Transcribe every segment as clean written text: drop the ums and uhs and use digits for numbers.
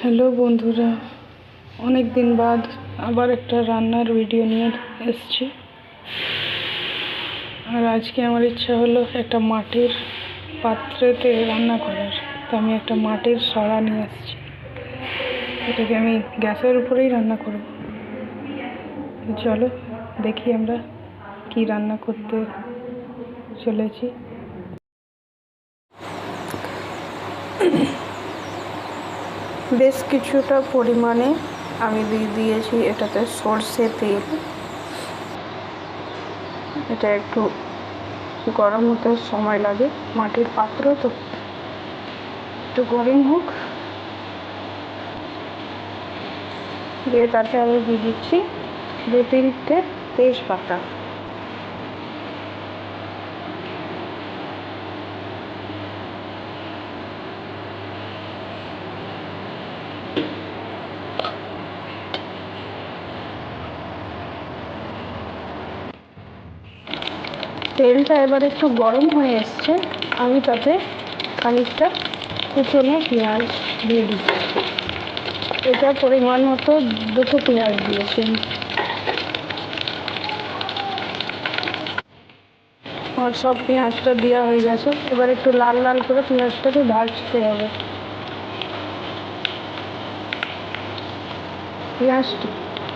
Hello বন্ধুরা, অনেক দিন বাদ আবার একটা রান্নার ভিডিও নিয়ে এসেছি। আর আজকে আমার ইচ্ছা হলো একটা মাটির পাত্রেতে রান্না করার। তো আমি একটা মাটির সরা নিয়ে এসেছি, এটাকে আমি গ্যাসের উপরেই রান্না করব। তো চলো দেখি আমরা কি রান্না করতে চলেছি। বেশ কিছুটা পরিমাণে আমি দিয়ে দিয়েছি এটাতে সরষে তেল। এটা একটু গরম হতে সময় লাগে, মাটির পাত্র তো একটু গরম হোক। দিয়ে তাতে আমি দিয়ে দিচ্ছি 2-3টে তেজপাতা। তেলটা এবার একটু গরম হয়ে এসছে, আমি তাতে খানিকটা কুচনো পেঁয়াজ দিয়ে দিচ্ছি। এটা পরিমাণ মতো 2টো পেঁয়াজ দিয়েছি। আর সব পেঁয়াজটা দেওয়া হয়ে গেছে, এবার একটু লাল লাল করে পেঁয়াজটাকে ভাজতে হবে।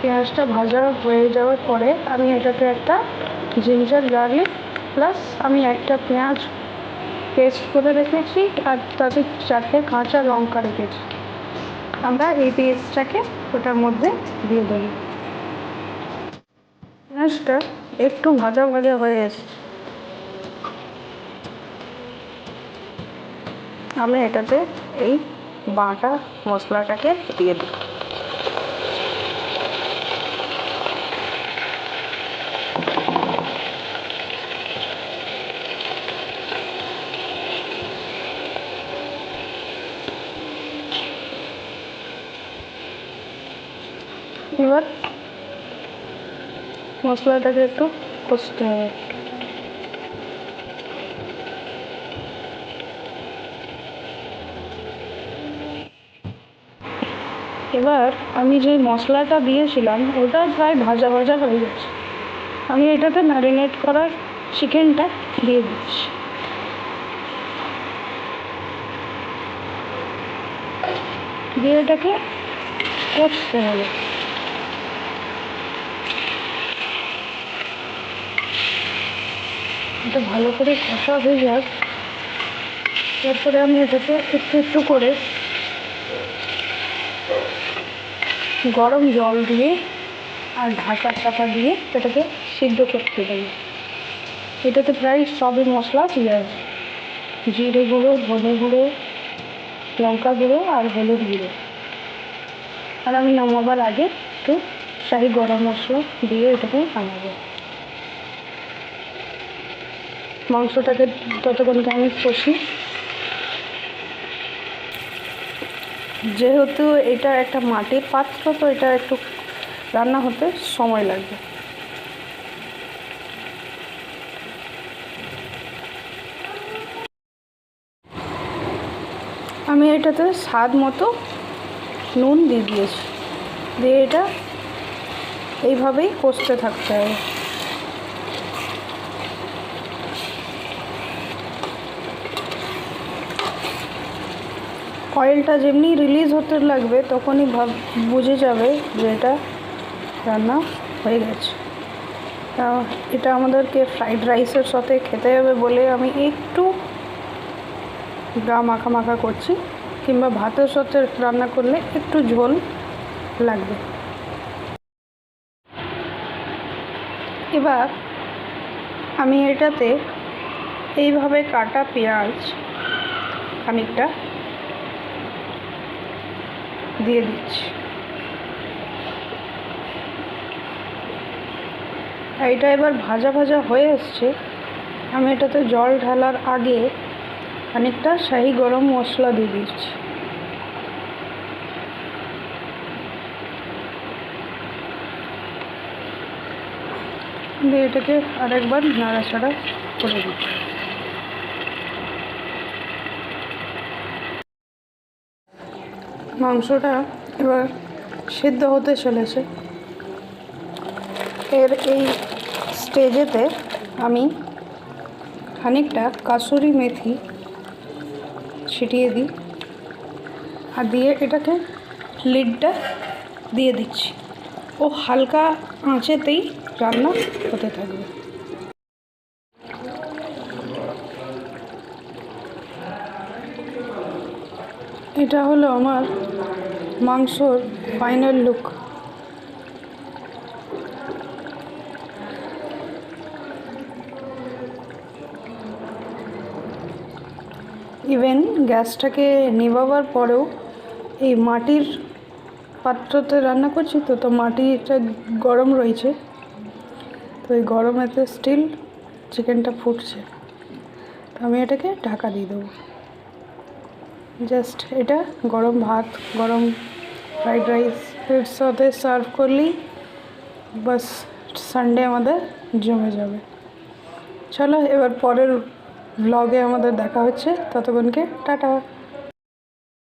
পেঁয়াজটা ভাজা হয়ে যাওয়ার পরে আমি এটাতে একটা জিঞ্জার গার্লিক প্লাস আমি একটা পেঁয়াজ পেস্ট করে রেখেছি, আর তাতে 4টে কাঁচা লঙ্কা রেখেছি। আমরা এই পেস্টটাকে ওটার মধ্যে দিয়ে দেবো। পেঁয়াজটা একটু ভাজা ভাজা হয়ে এসেছে, আমি এটাতে এই বাটা মশলাটাকে দিয়ে দিই। এবার মশলাটাকে একটু কষতে হবে। এবার আমি যে মশলাটা দিয়েছিলাম ওটা প্রায় ভাজা ভাজা হয়ে গেছে, আমি এটাতে ম্যারিনেট করার চিকেনটা দিয়ে দিচ্ছি। দিয়ে এটাকে কষতে হবে। এটা ভালো করে কষা হয়ে যাক, তারপরে আমি এটাকে একটু একটু করে গরম জল দিয়ে আর ঢাকা চাপা দিয়ে এটাকে সিদ্ধ করতে দেবো। এটাতে প্রায় সবই মশলা দিয়ে আছে, জিরে গুঁড়ো, ধনে গুঁড়ো, লঙ্কা গুঁড়ো আর হলুদ গুঁড়ো। আর আমি নামাবার আগে একটু শাহি গরম মশলা দিয়ে এটাকে নামাবো। মাংসটাকে ততক্ষণকে আমি কষি। যেহেতু এটা একটা মাটির পাত্র, তো এটা একটু রান্না হতে সময় লাগবে। আমি এটাতে স্বাদ মতো নুন দিয়ে দিয়েছি, দিয়ে এটা এইভাবেই কষতে থাকতে হবে। অয়েলটা যেমনি রিলিজ হতে লাগবে তখনই বুঝে যাবে যে এটা রান্না হয়ে গেছে। এটা আমাদেরকে ফ্রাইড রাইসের সাথে খেতে হবে বলে আমি একটু গা মাখা মাখা করছি, কিংবা ভাতের সাথে রান্না করলে একটু ঝোল লাগবে। এবার আমি এটাতে এইভাবে কাটা পেঁয়াজ খানিকটা দিয়ে দিচ্ছি। এটা এবার ভাজা ভাজা হয়ে এসছে, আমি এটাতে জল ঢালার আগে খানিকটা শাহি গরম মশলা দিয়ে দিচ্ছি। দিয়ে এটাকে আরেকবার নাড়াচাড়া করে দিচ্ছি। মাংসটা এবার সিদ্ধ হতে চলেছে। এর এই স্টেজেতে আমি খানিকটা কাসুরি মেথি ছিটিয়ে দিই আর দিয়ে এটাকে লিডটা দিয়ে দিচ্ছি। ও হালকা আঁচেতেই রান্না হতে থাকবে। এটা হলো আমার মাংসর ফাইনাল লুক। ইভেন গ্যাসটাকে নেভাবার পরেও এই মাটির পাত্রতে রান্না করছি তো মাটিটা গরম রয়েছে, তো এই গরমেতে স্টিল চিকেনটা ফুটছে। তো আমি এটাকে ঢাকা দিয়ে দেবো। জাস্ট এটা গরম ভাত, গরম ফ্রাইড রাইস এর সাথে সার্ভ করলেই বাস সানডে আমাদের জমে যাবে। চলো এবার পরের ব্লগে আমাদের দেখা হচ্ছে, ততক্ষণকে টাটা।